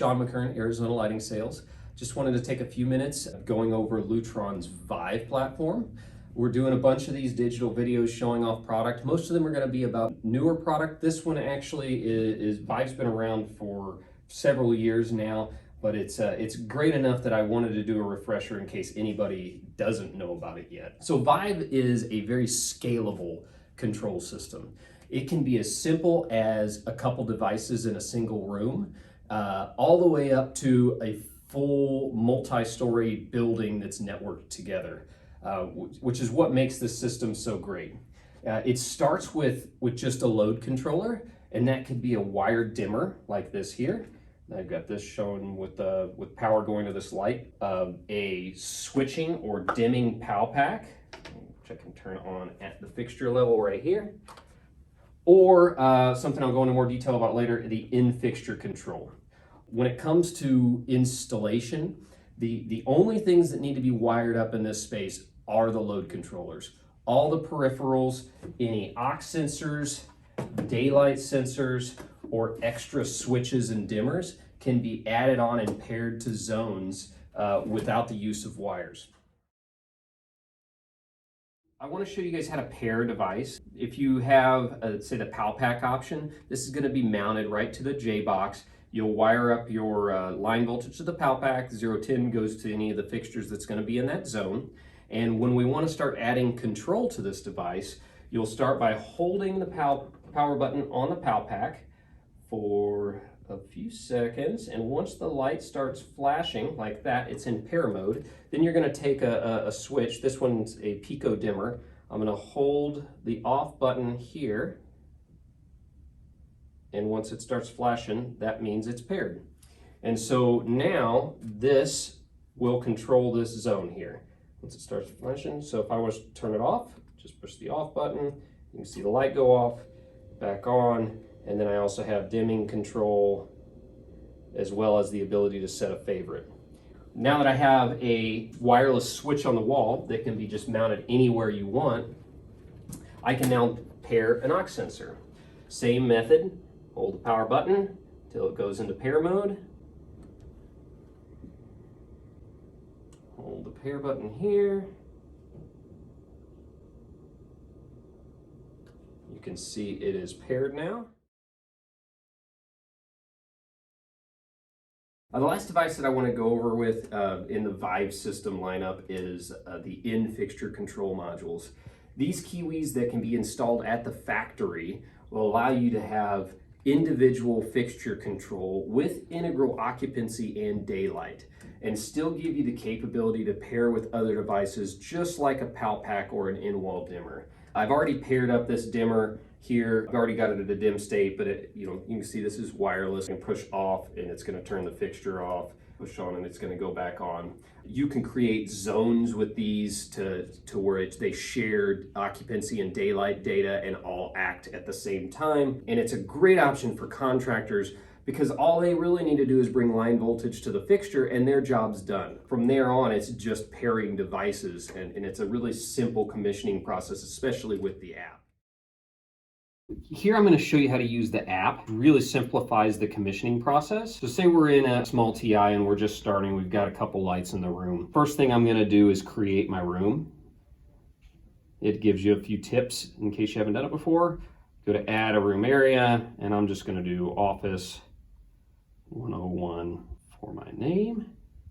Sean McKern, Arizona Lighting Sales. Just wanted to take a few minutes going over Lutron's Vive platform. We're doing a bunch of these digital videos showing off product. Most of them are going to be about newer product. This one actually is Vive's been around for several years now, but it's great enough that I wanted to do a refresher in case anybody doesn't know about it yet. So Vive is a very scalable control system. It can be as simple as a couple devices in a single room, all the way up to a full multi-story building that's networked together, which is what makes this system so great. It starts with just a load controller, and that could be a wired dimmer like this here. I've got this shown with power going to this light, a switching or dimming PAL pack, which I can turn on at the fixture level right here, or something I'll go into more detail about later, the in-fixture control. When it comes to installation, the only things that need to be wired up in this space are the load controllers. All the peripherals, any aux sensors, daylight sensors, or extra switches and dimmers can be added on and paired to zones without the use of wires. I want to show you guys how to pair a device. If you have, say, the PAL pack option, this is going to be mounted right to the J box. You'll wire up your line voltage to the PAL pack. 010 goes to any of the fixtures that's going to be in that zone. And when we want to start adding control to this device, you'll start by holding the power button on the PAL pack for a few seconds, and once the light starts flashing like that, it's in pair mode. Then you're going to take a switch. This one's a pico dimmer. I'm going to hold the off button here, and once it starts flashing, that means it's paired. And so now this will control this zone here once it starts flashing. So if I was to turn it off, just push the off button. You can see the light go off, back on. And then I also have dimming control as well as the ability to set a favorite. Now that I have a wireless switch on the wall that can be just mounted anywhere you want, I can now pair an aux sensor. Same method, hold the power button till it goes into pair mode. Hold the pair button here. You can see it is paired now. The last device that I want to go over with in the Vive system lineup is the in-fixture control modules. These Kiwis that can be installed at the factory will allow you to have individual fixture control with integral occupancy and daylight, and still give you the capability to pair with other devices just like a PAL pack or an in-wall dimmer. I've already paired up this dimmer here. I've already got it at a dim state, but you can see this is wireless. You can push off and it's going to turn the fixture off, push on and it's going to go back on. You can create zones with these to where they share occupancy and daylight data and all act at the same time. And it's a great option for contractors because all they really need to do is bring line voltage to the fixture and their job's done. From there on, it's just pairing devices, and it's a really simple commissioning process, especially with the app. Here I'm going to show you how to use the app. It really simplifies the commissioning process. So say we're in a small TI and we're just starting, we've got a couple lights in the room. First thing I'm going to do is create my room. It gives you a few tips in case you haven't done it before. Go to add a room area, and I'm just going to do office 101 for my name.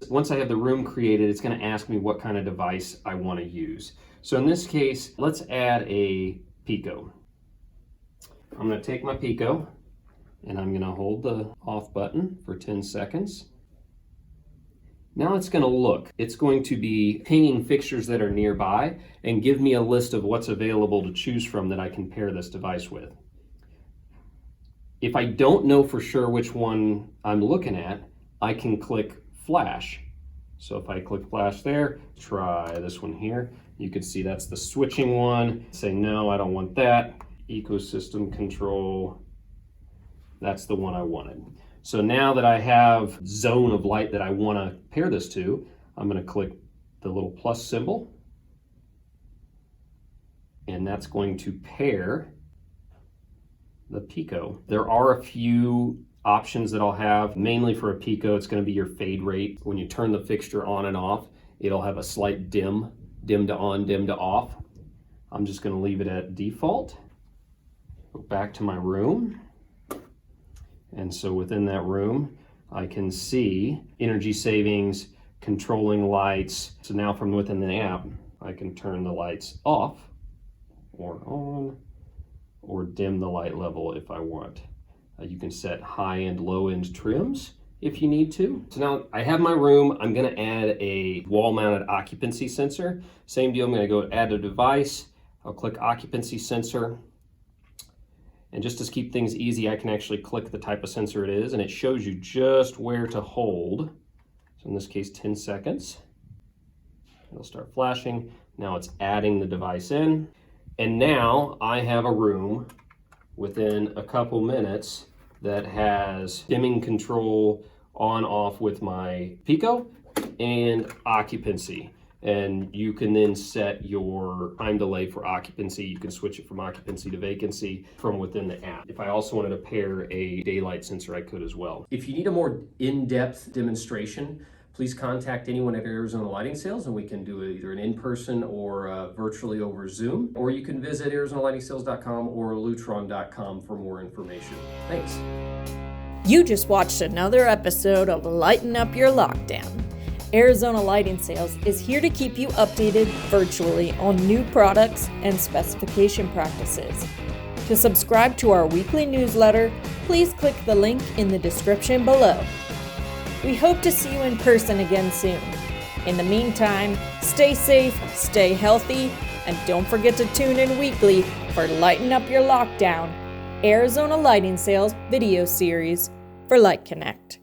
Once I have the room created, it's going to ask me what kind of device I want to use. So in this case, let's add a Pico. I'm going to take my Pico and I'm going to hold the off button for 10 seconds. Now it's going to look. It's going to be pinging fixtures that are nearby and give me a list of what's available to choose from that I can pair this device with. If I don't know for sure which one I'm looking at, I can click flash. So if I click flash there, try this one here. You can see that's the switching one. Say, no, I don't want that. Ecosystem control, that's the one I wanted. So now that I have zone of light that I want to pair this to, I'm going to click the little plus symbol, and that's going to pair the Pico. There are a few options that I'll have. Mainly for a Pico, it's going to be your fade rate. When you turn the fixture on and off, it'll have a slight dim to on, dim to off. I'm just going to leave it at default. Go back to my room. And so within that room, I can see energy savings, controlling lights. So now from within the app, I can turn the lights off or on, or dim the light level if I want. You can set high and low end trims if you need to. So now I have my room. I'm gonna add a wall mounted occupancy sensor. Same deal, I'm gonna go add a device. I'll click occupancy sensor. And just to keep things easy, I can actually click the type of sensor it is, and it shows you just where to hold. So in this case, 10 seconds. It'll start flashing. Now it's adding the device in. And now I have a room within a couple minutes that has dimming control on off with my Pico and occupancy. And you can then set your time delay for occupancy. You can switch it from occupancy to vacancy from within the app. If I also wanted to pair a daylight sensor, I could as well. If you need a more in-depth demonstration, please contact anyone at Arizona Lighting Sales and we can do either an in-person or virtually over Zoom. Or you can visit ArizonaLightingSales.com or Lutron.com for more information. Thanks. You just watched another episode of Lighten Up Your Lockdown. Arizona Lighting Sales is here to keep you updated virtually on new products and specification practices. To subscribe to our weekly newsletter, please click the link in the description below. We hope to see you in person again soon. In the meantime, stay safe, stay healthy, and don't forget to tune in weekly for Lighten Up Your Lockdown, Arizona Lighting Sales video series for Light Connect.